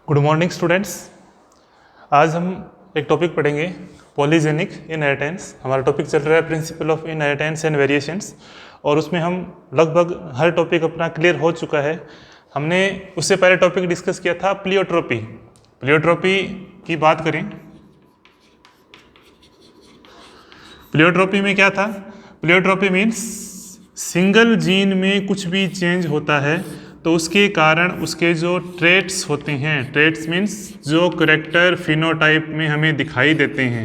Good morning students. आज हम एक टॉपिक पढ़ेंगे, पॉलीजेनिक इनहेरिटेंस। हमारा टॉपिक चल रहा है principle of inheritance and variations, और उसमें हम लगभग हर टॉपिक अपना क्लियर हो चुका है। हमने उससे पहले टॉपिक डिस्कस किया था प्लियोट्रोपी। प्लियोट्रोपी की बात करें, प्लियोट्रोपी में क्या था? प्लियोट्रोपी मीन्स सिंगल जीन में कुछ भी चेंज होता है तो उसके कारण उसके जो ट्रेट्स होते हैं, ट्रेट्स मीन्स जो करेक्टर फिनोटाइप में हमें दिखाई देते हैं,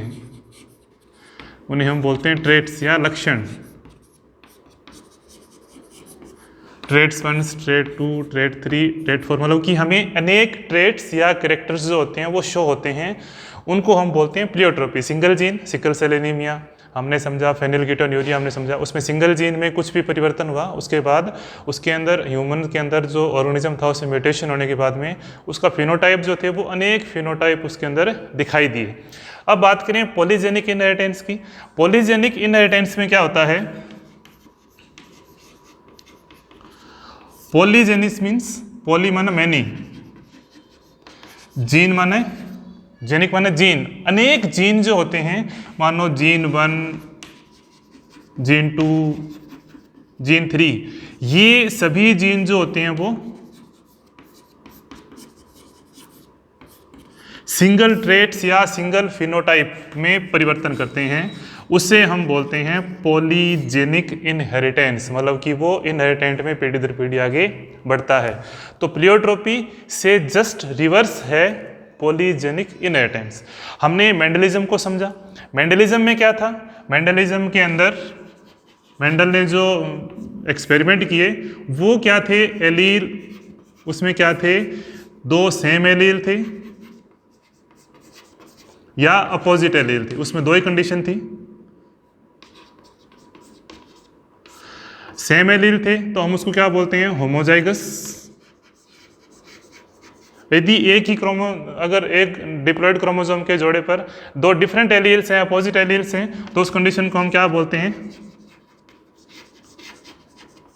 उन्हें हम बोलते हैं ट्रेट्स या लक्षण। ट्रेट्स 1, ट्रेट 2, ट्रेट 3, ट्रेट 4, मतलब कि हमें अनेक ट्रेट्स या करेक्टर्स जो होते हैं वो शो होते हैं, उनको हम बोलते हैं pleiotropy. Single gene, sickle cell anaemia हमने समझा, फेनिलकीटोन्यूरिया हमने समझा, उसमें सिंगल जीन में कुछ भी परिवर्तन हुआ, उसके बाद उसके अंदर ह्यूमन के अंदर जो ऑर्गेनिज्म था उसमें म्यूटेशन होने के बाद में उसका फिनोटाइप जो थे वो अनेक फिनोटाइप उसके अंदर दिखाई दिए। अब बात करें पॉलीजेनिक इनहेरिटेंस की। पॉलीजेनिक इनहेरिटेंस में क्या होता है? पॉलीजेनिस मीन्स पॉली माने मैनी, जीन माने जेनिक माने जीन। अनेक जीन जो होते हैं, मानो जीन 1, जीन 2, जीन 3, ये सभी जीन जो होते हैं वो सिंगल ट्रेट्स या सिंगल फिनोटाइप में परिवर्तन करते हैं। उसे हम बोलते हैं पॉलीजेनिक इनहेरिटेंस, मतलब कि वो इनहेरिटेंट में पीढ़ी दर पीढ़ी आगे बढ़ता है। तो प्लियोट्रोपी से जस्ट रिवर्स है पॉलीजेनिक इनहेरिटेंस। हमने मेंडलिज्म को समझा। मेंडलिज्म में क्या था? मेंडलिज्म के अंदर मेंडल ने जो एक्सपेरिमेंट किए वो क्या थे? एलील, उसमें क्या थे? 2 सेम एलील थे या अपोजिट एलील थे, उसमें 2 ही कंडीशन थी। सेम एलील थे तो हम उसको क्या बोलते हैं? होमोजाइगस। यदि एक ही अगर एक डिप्लॉयड क्रोमोसोम के जोड़े पर 2 डिफरेंट एलील्स हैं, अपोजिट एलील्स हैं, तो उस कंडीशन को हम क्या बोलते हैं?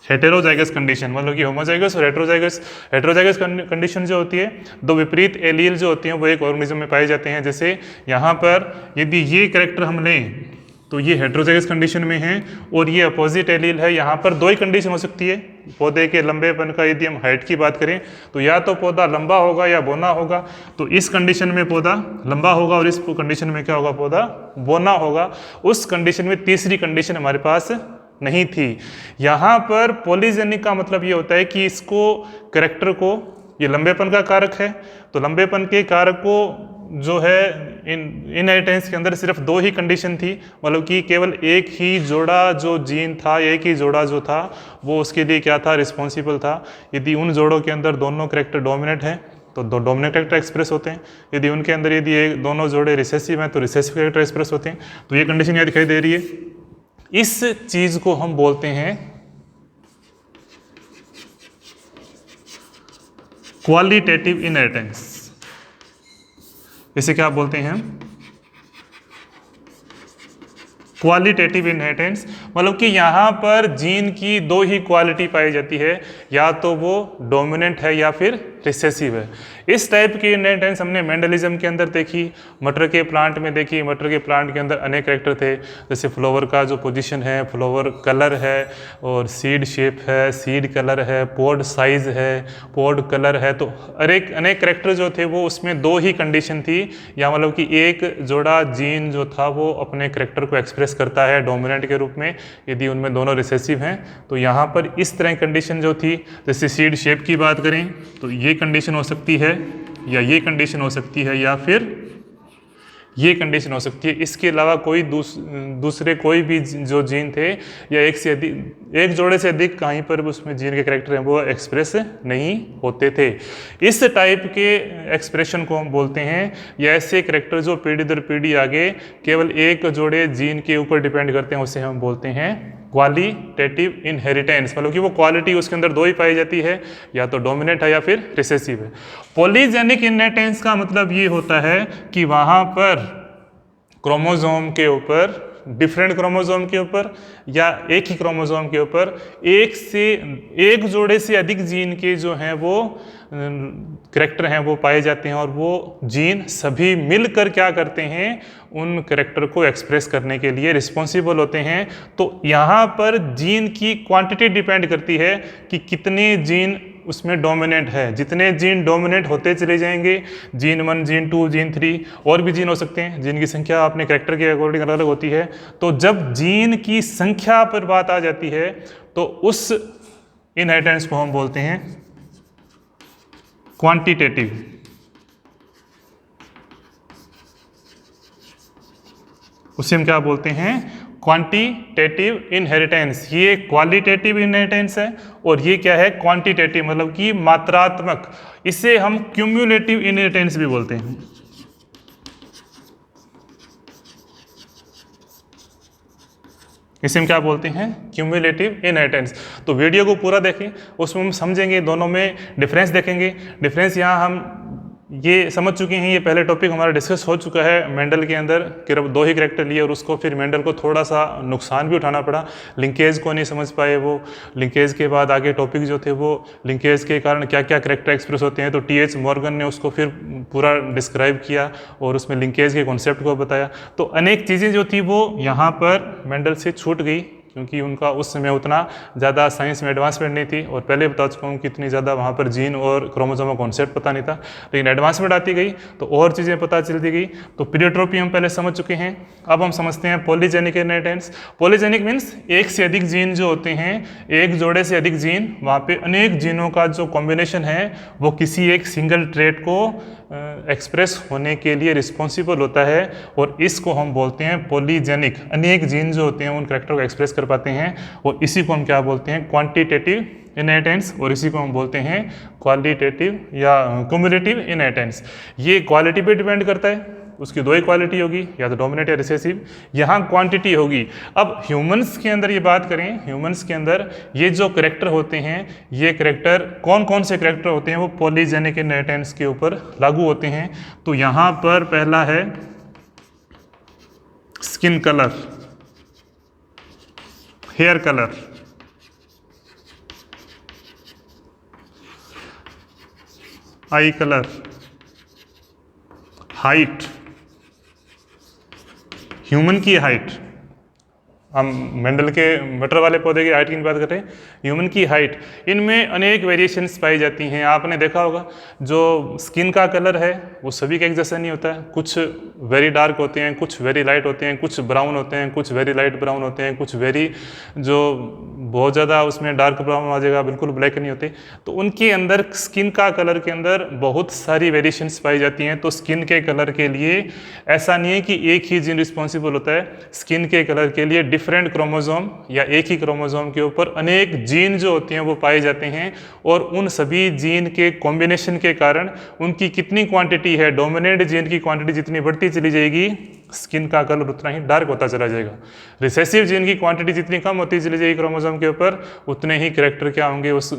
Heterozygous condition. मतलब कि होमोजाइगस और हेटेरोजाइगस। हेटेरोजाइगस कंडीशन जो होती है, 2 विपरीत एलील जो होती हैं वो एक ऑर्गेनिज्म में पाए जाते हैं। जैसे यहाँ पर यदि ये कैरेक्टर हम लें तो ये हेटेरोजाइगस कंडीशन में है और ये अपोजिट एलील है। यहाँ पर 2 ही कंडीशन हो सकती है पौधे के लंबेपन का। यदि हम हाइट की बात करें तो या तो पौधा लंबा होगा या बोना होगा। तो इस कंडीशन में पौधा लंबा होगा और इस कंडीशन में क्या होगा? पौधा बोना होगा। उस कंडीशन में तीसरी कंडीशन हमारे पास नहीं थी। यहाँ पर पॉलीजेनिक का मतलब ये होता है कि इसको कैरेक्टर को, ये लंबेपन का कारक है, तो लंबेपन के कारक को जो है इनहेरिटेंस के अंदर सिर्फ 2 ही कंडीशन थी। मतलब कि केवल एक ही जोड़ा जो जीन था, एक ही जोड़ा जो था वो उसके लिए क्या था? रिस्पॉन्सिबल था। यदि उन जोड़ों के अंदर दोनों कैरेक्टर डोमिनेंट हैं तो डोमिनेंट कैरेक्टर एक्सप्रेस होते हैं। यदि उनके अंदर यदि दोनों जोड़े रिसेसिव हैं तो रिसेसिव कैरेक्टर एक्सप्रेस होते हैं। तो ये कंडीशन यहाँ दिखाई दे रही है। इस चीज को हम बोलते हैं क्वालिटेटिव इनहेरिटेंस। इसे क्या बोलते हैं? Qualitative inheritance. मतलब कि यहाँ पर जीन की 2 ही क्वालिटी पाई जाती है, या तो वो डोमिनेंट है या फिर रिसेसिव है। इस टाइप की इनहेरिटेंस हमने मेंडलिज्म के अंदर देखी, मटर के प्लांट में देखी। मटर के प्लांट के अंदर अनेक कैरेक्टर थे, जैसे फ्लावर का जो पोजीशन है, फ्लावर कलर है, और सीड शेप है, सीड कलर है, पॉड साइज है, पॉड कलर है। तो अनेक कैरेक्टर जो थे वो उसमें 2 ही कंडीशन थी, या मतलब कि एक जोड़ा जीन जो था वो अपने कैरेक्टर को एक्सप्रेस करता है डोमिनेंट के रूप में यदि उनमें दोनों रिसेसिव हैं। तो यहाँ पर इस तरह कंडीशन जो थी, जैसे सीड शेप की बात करें तो ये कंडीशन हो सकती है, या ये कंडीशन हो सकती है, या फिर ये कंडीशन हो सकती है। इसके अलावा कोई दूसरे कोई भी जो जीन थे या एक जोड़े से अधिक कहीं पर भी उसमें जीन के कैरेक्टर हैं वो एक्सप्रेस नहीं होते थे। इस टाइप के एक्सप्रेशन को हम बोलते हैं, या ऐसे कैरेक्टर जो पीढ़ी दर पीढ़ी आगे केवल एक जोड़े जीन के ऊपर डिपेंड करते हैं, उसे हम बोलते हैं क्वालिटेटिव इनहेरिटेंस। मतलब कि वो क्वालिटी उसके अंदर 2 ही पाई जाती है, या तो डोमिनेंट है या फिर रिसेसिव है। पॉलीजेनिक इनहेरिटेंस का मतलब ये होता है कि वहाँ पर क्रोमोसोम के ऊपर डिफरेंट क्रोमोसोम के ऊपर या एक ही क्रोमोसोम के ऊपर एक जोड़े से अधिक जीन के जो हैं वो कैरेक्टर हैं वो पाए जाते हैं, और वो जीन सभी मिलकर क्या करते हैं, उन कैरेक्टर को एक्सप्रेस करने के लिए रिस्पॉन्सिबल होते हैं। तो यहाँ पर जीन की क्वांटिटी डिपेंड करती है कि कितने जीन उसमें डोमिनेंट है। जितने जीन डोमिनेंट होते चले जाएंगे, जीन 1, जीन 2, जीन 3 और भी जीन हो सकते हैं जिनकी संख्या अपने कैरेक्टर के अकॉर्डिंग अलग अलग होती है। तो जब जीन की संख्या पर बात आ जाती है तो उस इनहेरिटेंस को हम बोलते हैं क्वांटिटेटिव। उसे हम क्या बोलते हैं, क्वांटिटेटिव इनहेरिटेंस। ये क्वालिटेटिव इनहेरिटेंस है और ये क्या है, क्वांटिटेटिव, मतलब कि मात्रात्मक। इसे हम क्यूमुलेटिव इनहेरिटेंस भी बोलते हैं। इसे हम क्या बोलते हैं, क्यूमुलेटिव इनहेरिटेंस। तो वीडियो को पूरा देखें, उसमें हम समझेंगे, दोनों में डिफरेंस देखेंगे। डिफरेंस यहाँ हम ये समझ चुके हैं, ये पहले टॉपिक हमारा डिस्कस हो चुका है मेंडल के अंदर, कि 2 ही कैरेक्टर लिए और उसको फिर मेंडल को थोड़ा सा नुकसान भी उठाना पड़ा, लिंकेज को नहीं समझ पाए वो। लिंकेज के बाद आगे टॉपिक जो थे वो लिंकेज के कारण क्या क्या कैरेक्टर एक्सप्रेस होते हैं, तो TH मॉर्गन ने उसको फिर पूरा डिस्क्राइब किया और उसमें लिंकेज के कॉन्सेप्ट को बताया। तो अनेक चीज़ें जो थी वो यहाँ पर मेंडल से छूट गई, क्योंकि उनका उस समय उतना ज़्यादा साइंस में एडवांसमेंट नहीं थी, और पहले बता चुका हूँ कि इतनी ज़्यादा वहाँ पर जीन और क्रोमोसोम का कॉन्सेप्ट पता नहीं था। लेकिन एडवांसमेंट आती गई तो और चीज़ें पता चलती गई। तो पीरियोट्रोपी हम पहले समझ चुके हैं। अब हम समझते हैं पॉलीजेनिक इनहेरिटेंस। पॉलीजेनिक मीन्स एक से अधिक जीन जो होते हैं, एक जोड़े से अधिक जीन, वहाँ पे अनेक जीनों का जो कॉम्बिनेशन है वो किसी एक सिंगल ट्रेट को एक्सप्रेस होने के लिए रिस्पॉन्सिबल होता है, और इसको हम बोलते हैं पॉलीजेनिक। अनेक जीन जो होते हैं उन कैरेक्टर को एक्सप्रेस कर पाते हैं, और इसी को हम क्या बोलते हैं, क्वांटिटेटिव इनहेरिटेंस, और इसी को हम बोलते हैं क्वालिटेटिव या क्यूमुलेटिव इनहेरिटेंस। ये क्वालिटी पे डिपेंड करता है, उसकी 2 ही क्वालिटी होगी, या तो डोमिनेंट या रिसेसिव। यहाँ क्वांटिटी होगी। अब ह्यूमंस के अंदर ये बात करें, ह्यूमंस के अंदर ये जो कैरेक्टर होते हैं, ये कैरेक्टर कौन कौन से कैरेक्टर होते हैं, वो पॉलीजेनिक इनहेरिटेंस के ऊपर लागू होते हैं। तो यहाँ पर पहला है skin colour, hair colour, eye colour, height, human की हाइट। हम मेंडल के मटर वाले पौधे की हाइट की बात कर रहे हैं, ह्यूमन की हाइट। इनमें अनेक वेरिएशंस पाई जाती हैं। आपने देखा होगा जो स्किन का कलर है वो सभी का एक जैसा नहीं होता है। कुछ वेरी डार्क होते हैं, कुछ वेरी लाइट होते हैं, कुछ ब्राउन होते हैं, कुछ वेरी लाइट ब्राउन होते हैं, कुछ वेरी जो बहुत ज़्यादा उसमें डार्क ब्राउन आ जाएगा, बिल्कुल ब्लैक नहीं होते। तो उनके अंदर स्किन का कलर के अंदर बहुत सारी वेरिएशंस पाई जाती हैं। तो स्किन के कलर के लिए ऐसा नहीं है कि एक ही जीन रिस्पॉन्सिबल होता है। स्किन के कलर के लिए डिफरेंट क्रोमोसोम या एक ही क्रोमोसोम के ऊपर अनेक जीन जो होते हैं वो पाए जाते हैं, और उन सभी जीन के कॉम्बिनेशन के कारण उनकी कितनी क्वांटिटी है, डोमिनेंट जीन की क्वांटिटी जितनी बढ़ती चली जाएगी, स्किन का कलर उतना ही डार्क होता चला जाएगा। रिसेसिव जीन की क्वांटिटी जितनी कम होती चली जाएगी क्रोमोसोम के ऊपर, उतने ही कैरेक्टर क्या होंगे, उस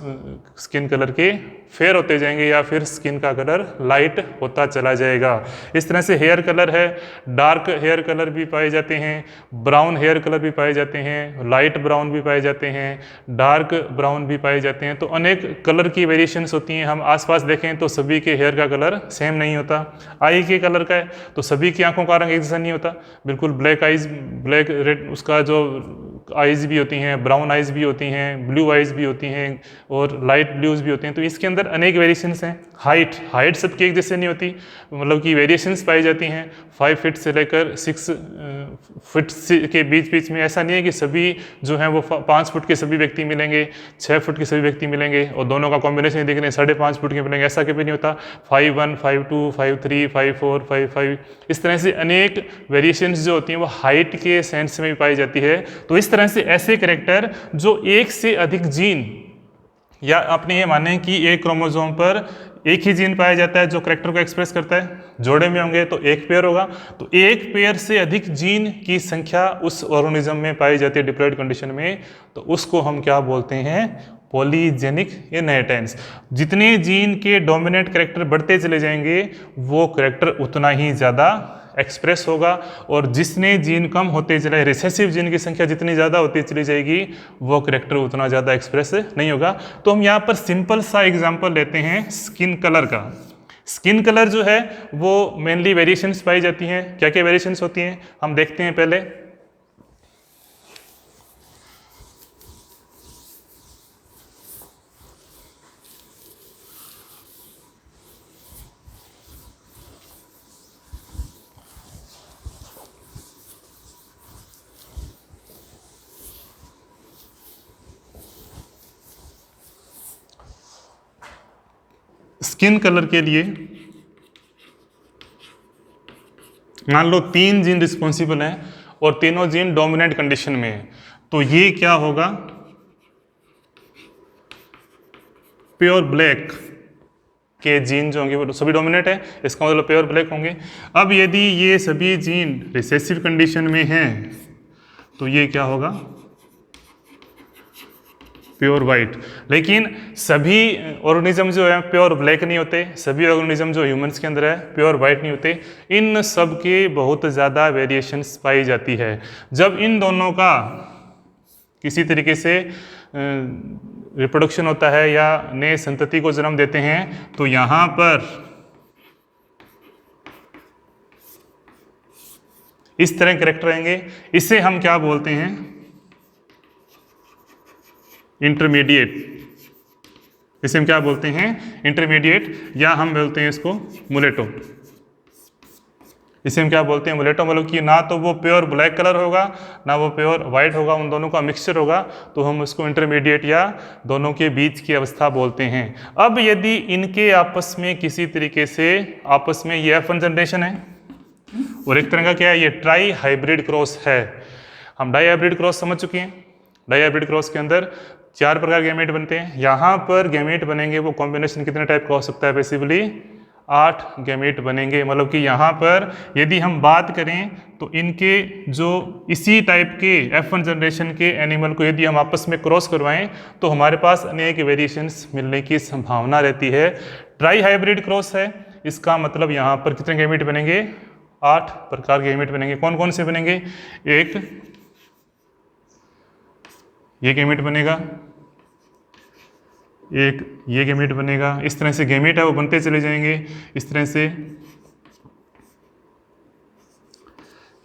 स्किन कलर के फेयर होते जाएंगे, या फिर स्किन का कलर लाइट होता चला जाएगा। इस तरह से हेयर कलर है, डार्क हेयर कलर भी पाए जाते हैं, ब्राउन हेयर कलर भी पाए जाते हैं, लाइट ब्राउन भी पाए जाते हैं, डार्क ब्राउन भी पाए जाते हैं। तो अनेक कलर की वेरिएशंस होती हैं। हम आसपास देखें तो सभी के हेयर का कलर सेम नहीं होता। आई के कलर का है तो सभी की आंखों का रंग एक जैसा नहीं होता, बिल्कुल ब्लैक आइज, ब्लैक रेड उसका जो आइज़ भी होती हैं, ब्राउन आइज़ भी होती हैं, ब्लू आइज़ भी होती हैं, और लाइट ब्लूज भी होते हैं। तो इसके अंदर अनेक वेरिएशंस हैं। हाइट सबकी एक जैसे नहीं होती, मतलब कि वेरिएशंस पाई जाती हैं 5 फीट से लेकर 6 फीट के बीच में। ऐसा नहीं है कि सभी जो हैं वो 5 फुट के सभी व्यक्ति मिलेंगे, 6 फुट के सभी व्यक्ति मिलेंगे, और दोनों का कॉम्बिनेशन देख रहे हैं 5.5 फुट के मिलेंगे, ऐसा कभी नहीं होता। 5'1", 5'2", 5'3", 5'4", 5'5", इस तरह से अनेक वेरिएशंस जो होती हैं वो हाइट के सेंस में भी पाई जाती है। तो इस तरह से ऐसे कैरेक्टर जो एक से अधिक जीन, या अपने ये माने कि एक क्रोमोसोम पर एक ही जीन पाया जाता है जो कैरेक्टर को एक्सप्रेस करता है, जोड़े में होंगे तो एक पेयर होगा। तो एक पेयर से अधिक जीन की संख्या उस ऑर्गेनिज्म में पाई जाती है डिप्लॉयड कंडीशन में, तो उसको हम क्या बोलते हैं, पॉलीजेनिक इनहेरिटेंस। जितने जीन के डोमिनेंट कैरेक्टर बढ़ते चले जाएंगे वो कैरेक्टर उतना ही ज़्यादा एक्सप्रेस होगा, और जिसने जीन कम होते चले, रिसेसिव जीन की संख्या जितनी ज़्यादा होती चली जाएगी वो कैरेक्टर उतना ज़्यादा एक्सप्रेस नहीं होगा। तो हम यहाँ पर सिंपल सा एग्जांपल लेते हैं स्किन कलर का। स्किन कलर जो है वो मेनली वेरिएशंस पाई जाती हैं। क्या क्या वेरिएशंस होती हैं हम देखते हैं पहले। स्किन कलर के लिए मान लो 3 जीन रिस्पॉन्सिबल हैं और तीनों जीन डोमिनेंट कंडीशन में है, तो ये क्या होगा, प्योर ब्लैक के जीन जो होंगे वो सभी डोमिनेंट है, इसका मतलब प्योर ब्लैक होंगे। अब यदि ये सभी जीन रिसेसिव कंडीशन में हैं तो ये क्या होगा, प्योर वाइट। लेकिन सभी ऑर्गेनिज्म जो है प्योर ब्लैक नहीं होते, सभी ऑर्गेनिज्म जो ह्यूमंस के अंदर है प्योर वाइट नहीं होते, इन सब के बहुत ज़्यादा वेरिएशंस पाई जाती है। जब इन दोनों का किसी तरीके से रिप्रोडक्शन होता है या नए संतति को जन्म देते हैं तो यहाँ पर इस तरह कैरेक्टर आएंगे। इसे हम क्या बोलते हैं, इंटरमीडिएट। इसे हम क्या बोलते हैं, इंटरमीडिएट, या हम बोलते हैं इसको मुलेटो। इसे हम क्या बोलते हैं, मुलेटो। मतलब कि ना तो वो प्योर ब्लैक कलर होगा ना वो प्योर वाइट होगा, उन दोनों का मिक्सचर होगा, तो हम उसको इंटरमीडिएट या दोनों के बीच की अवस्था बोलते हैं। अब यदि इनके आपस में किसी तरीके से आपस में ये F1 जनरेशन है और एक तरह का क्या है, ये ट्राई हाइब्रिड क्रॉस है। हम डाई हाइब्रिड क्रॉस समझ चुके हैं। डाई हाइब्रिड क्रॉस के अंदर 4 प्रकार के गैमेट बनते हैं। यहाँ पर गैमेट बनेंगे वो कॉम्बिनेशन कितने टाइप का हो सकता है, बेसिकली 8 गैमेट बनेंगे। मतलब कि यहाँ पर यदि हम बात करें तो इनके जो इसी टाइप के F1 जनरेशन के एनिमल को यदि हम आपस में क्रॉस करवाएं तो हमारे पास अनेक वेरिएशंस मिलने की संभावना रहती है। ट्राई हाइब्रिड क्रॉस है, इसका मतलब यहाँ पर कितने गैमेट बनेंगे, 8 प्रकार के गैमेट बनेंगे। कौन कौन से बनेंगे, एक ये गैमेट बनेगा, एक ये गैमेट बनेगा। इस तरह से गैमेट है वो बनते चले जाएंगे। इस तरह से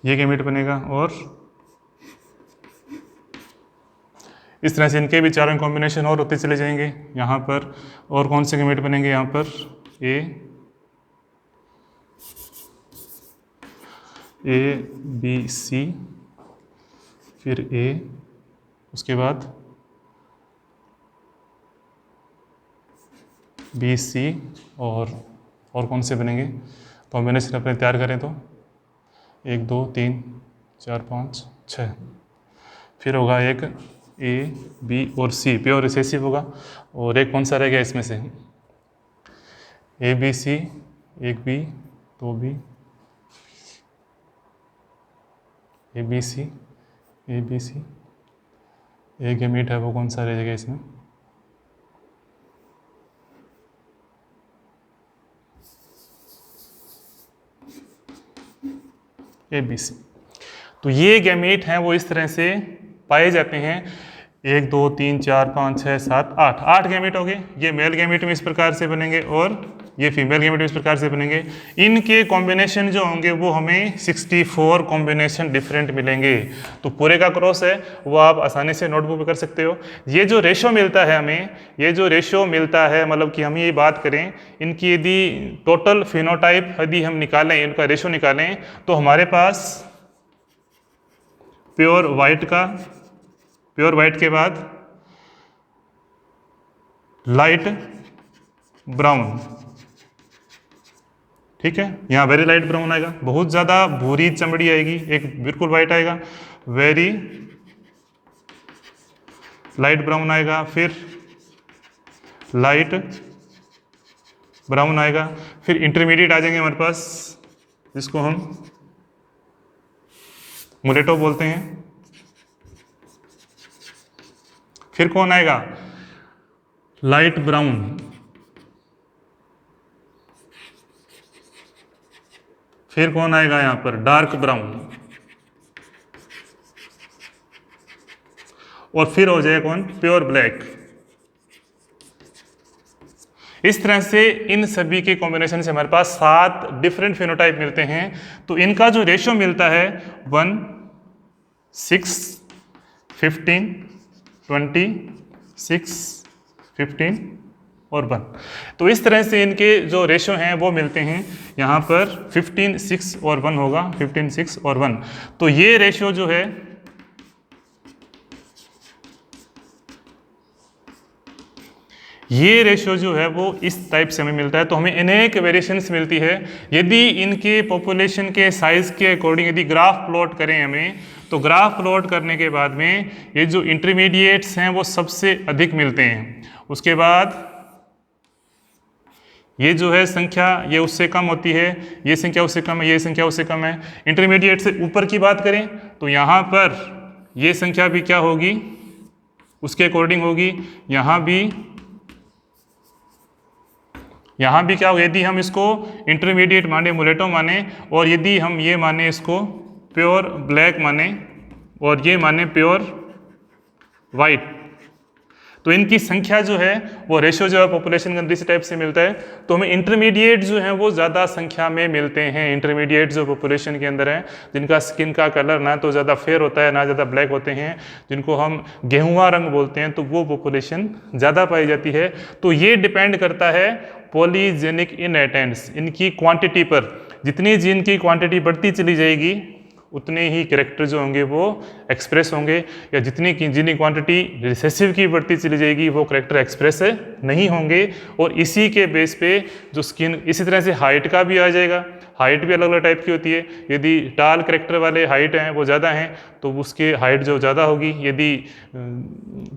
ये गैमेट बनेगा और इस तरह से इनके भी चारों कॉम्बिनेशन और होते चले जाएंगे। यहाँ पर और कौन से गैमेट बनेंगे, यहाँ पर ए बी सी, फिर ए, उसके बाद बी सी, और कौन से बनेंगे, कॉम्बिनेशन अपने तैयार करें तो 1 2 3 4 5 6, फिर होगा एक ए बी और सी, प्योर रिसेसिव होगा। और एक कौन सा रह गया इसमें से, ए बी सी, एक B, 2 B, A B C, A B C, एक गैमेट है वो कौन सा रहेगा इसमें, ए बी सी। तो ये गैमेट हैं वो इस तरह से पाए जाते हैं। 1 2 3 4 5 6 7 8, 8 गैमेट हो गए। ये मेल गैमेट में इस प्रकार से बनेंगे और ये फीमेल गैमेट में इस प्रकार से बनेंगे। इनके कॉम्बिनेशन जो होंगे वो हमें 64 कॉम्बिनेशन डिफरेंट मिलेंगे। तो पूरे का क्रॉस है वो आप आसानी से नोटबुक पे कर सकते हो। ये जो रेशो मिलता है हमें, ये जो रेशो मिलता है, मतलब कि हम ये बात करें इनकी यदि टोटल फिनोटाइप यदि हम निकालें, इनका रेशो निकालें, तो हमारे पास प्योर वाइट के बाद लाइट ब्राउन, ठीक है, यहाँ वेरी लाइट ब्राउन आएगा, बहुत ज़्यादा भूरी चमड़ी आएगी, एक बिल्कुल वाइट आएगा, वेरी लाइट ब्राउन आएगा, फिर लाइट ब्राउन आएगा, फिर इंटरमीडिएट आ जाएंगे हमारे पास, जिसको हम मुलेटो बोलते हैं। फिर कौन आएगा, लाइट ब्राउन, फिर कौन आएगा यहाँ पर, डार्क ब्राउन, और फिर हो जाएगा कौन, प्योर ब्लैक। इस तरह से इन सभी के कॉम्बिनेशन से हमारे पास 7 डिफरेंट फिनोटाइप मिलते हैं। तो इनका जो रेशियो मिलता है 1, 6, 15, 20, 6, 15 और 1। तो इस तरह से इनके जो रेशियो हैं वो मिलते हैं। यहाँ पर 15, 6 और 1 होगा, 15, 6 और 1। तो ये रेशियो जो है जो है वो इस टाइप से हमें मिलता है। तो हमें अनेक वेरिएशंस मिलती है। यदि इनके पॉपुलेशन के साइज के अकॉर्डिंग यदि ग्राफ प्लॉट करें हमें, तो ग्राफ प्लॉट करने के बाद में ये जो इंटरमीडिएट्स हैं वो सबसे अधिक मिलते हैं। उसके बाद ये जो है संख्या ये उससे कम होती है, ये संख्या उससे कम है, ये संख्या उससे कम है। इंटरमीडिएट से ऊपर की बात करें तो यहाँ पर ये संख्या भी क्या होगी, उसके अकॉर्डिंग होगी। यहाँ भी क्या होगा, यदि हम इसको इंटरमीडिएट माने, मुलेटो माने, और यदि हम ये माने इसको प्योर ब्लैक माने, और ये माने प्योर वाइट, तो इनकी संख्या जो है वो रेशियो जो है पॉपुलेशन का इस टाइप से मिलता है। तो हमें इंटरमीडिएट जो है वो ज़्यादा संख्या में मिलते हैं। इंटरमीडिएट जो पॉपुलेशन के अंदर है, जिनका स्किन का कलर ना तो ज़्यादा फेयर होता है ना ज़्यादा ब्लैक होते हैं, जिनको हम गेहुआ रंग बोलते हैं, तो वो पॉपुलेशन ज़्यादा पाई जाती है। तो ये डिपेंड करता है पॉलीजेनिक इनहेरिटेंस, इनकी क्वांटिटी पर। जितनी जीन की क्वांटिटी बढ़ती चली जाएगी उतने ही कैरेक्टर जो होंगे वो एक्सप्रेस होंगे, या जितनी की जितनी क्वांटिटी रिसेसिव की बढ़ती चली जाएगी वो कैरेक्टर एक्सप्रेस नहीं होंगे। और इसी के बेस पे जो स्किन, इसी तरह से हाइट का भी आ जाएगा। हाइट भी अलग अलग टाइप की होती है। यदि टाल कैरेक्टर वाले हाइट हैं वो ज़्यादा हैं तो उसके हाइट जो ज़्यादा होगी। यदि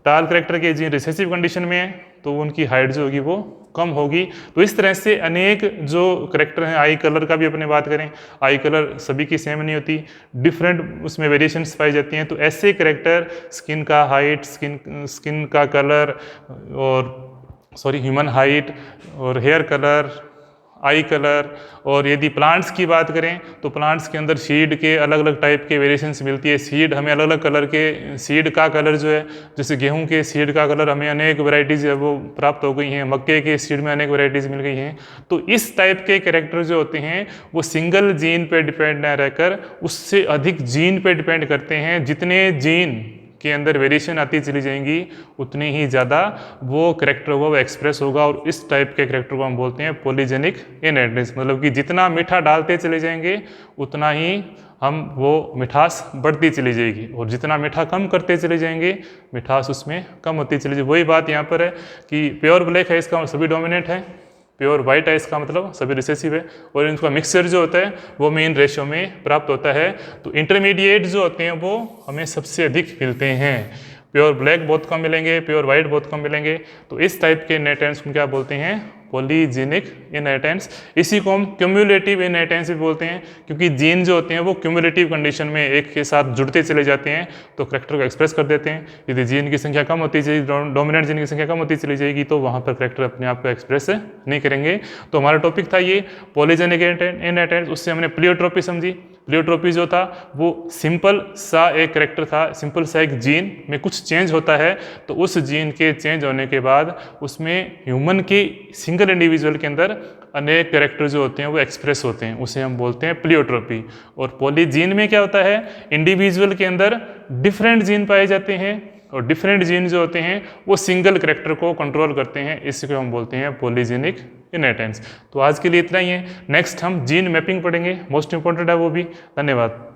टाल कैरेक्टर के जीन रिसेसिव कंडीशन में है तो उनकी हाइट जो होगी वो कम होगी। तो इस तरह से अनेक जो कैरेक्टर हैं, आई कलर का भी अपने बात करें, आई कलर सभी की सेम नहीं होती, डिफरेंट उसमें वेरिएशंस पाई जाती हैं। तो ऐसे कैरेक्टर स्किन का हाइट, स्किन का कलर और ह्यूमन हाइट और हेयर कलर, आई कलर, और यदि प्लांट्स की बात करें तो प्लांट्स के अंदर सीड के अलग अलग टाइप के वेरिएशंस मिलती है। सीड हमें अलग अलग कलर के, सीड का कलर जो है, जैसे गेहूं के सीड का कलर हमें अनेक वैरायटीज़ वो प्राप्त हो गई हैं, मक्के के सीड में अनेक वैरायटीज़ मिल गई हैं। तो इस टाइप के कैरेक्टर जो होते हैं वो सिंगल जीन पे डिपेंड न रहकर उससे अधिक जीन पे डिपेंड करते हैं। जितने जीन के अंदर वेरिएशन आती चली जाएंगी उतनी ही ज़्यादा वो कैरेक्टर होगा, वो एक्सप्रेस होगा। और इस टाइप के कैरेक्टर को हम बोलते हैं पॉलीजेनिक इनहेरिटेंस। मतलब कि जितना मीठा डालते चले जाएंगे उतना ही हम वो मिठास बढ़ती चली जाएगी, और जितना मीठा कम करते चले जाएंगे मिठास उसमें कम होती चली जाएगी। वही बात यहाँ पर है कि प्योर ब्लैक है इसका सभी डोमिनेंट है, प्योर वाइट है इसका मतलब सभी रिसेसिव है, और इनका मिक्सचर जो होता है वो मेन रेशियो में प्राप्त होता है। तो इंटरमीडिएट जो होते हैं वो हमें सबसे अधिक मिलते हैं। प्योर ब्लैक बहुत कम मिलेंगे, प्योर वाइट बहुत कम मिलेंगे। तो इस टाइप के इनहेरिटेंस को क्या बोलते हैं, पॉलीजेनिक इनहेरिटेंस। इसी को हम क्यूमुलेटिव इनहेरिटेंस भी बोलते हैं, क्योंकि जीन जो होते हैं वो क्यूमुलेटिव कंडीशन में एक के साथ जुड़ते चले जाते हैं तो कैरेक्टर को एक्सप्रेस कर देते हैं। यदि जीन की संख्या कम होती जाएगी, डोमिनेंट जीन की संख्या कम होती चली जाएगी तो वहाँ पर कैरेक्टर अपने आप को एक्सप्रेस नहीं करेंगे। तो हमारा टॉपिक था ये पॉलीजेनिक इनहेरिटेंस। उससे हमने प्लियोट्रोपी समझी। प्लियोट्रोपी जो था वो सिंपल सा एक कैरेक्टर था, सिंपल सा एक जीन में कुछ चेंज होता है, तो उस जीन के चेंज होने के बाद उसमें ह्यूमन के सिंगल इंडिविजुअल के अंदर अनेक कैरेक्टर जो होते हैं वो एक्सप्रेस होते हैं, उसे हम बोलते हैं प्लियोट्रोपी। और पॉलीजीन में क्या होता है, इंडिविजुअल के अंदर डिफरेंट जीन पाए जाते हैं, और डिफरेंट जीन जो होते हैं वो सिंगल कैरेक्टर को कंट्रोल करते हैं, इसको हम बोलते हैं पॉलीजेनिक इनहेरिटेंस। तो आज के लिए इतना ही है। नेक्स्ट हम जीन मैपिंग पढ़ेंगे, मोस्ट इंपॉर्टेंट है वो भी। धन्यवाद।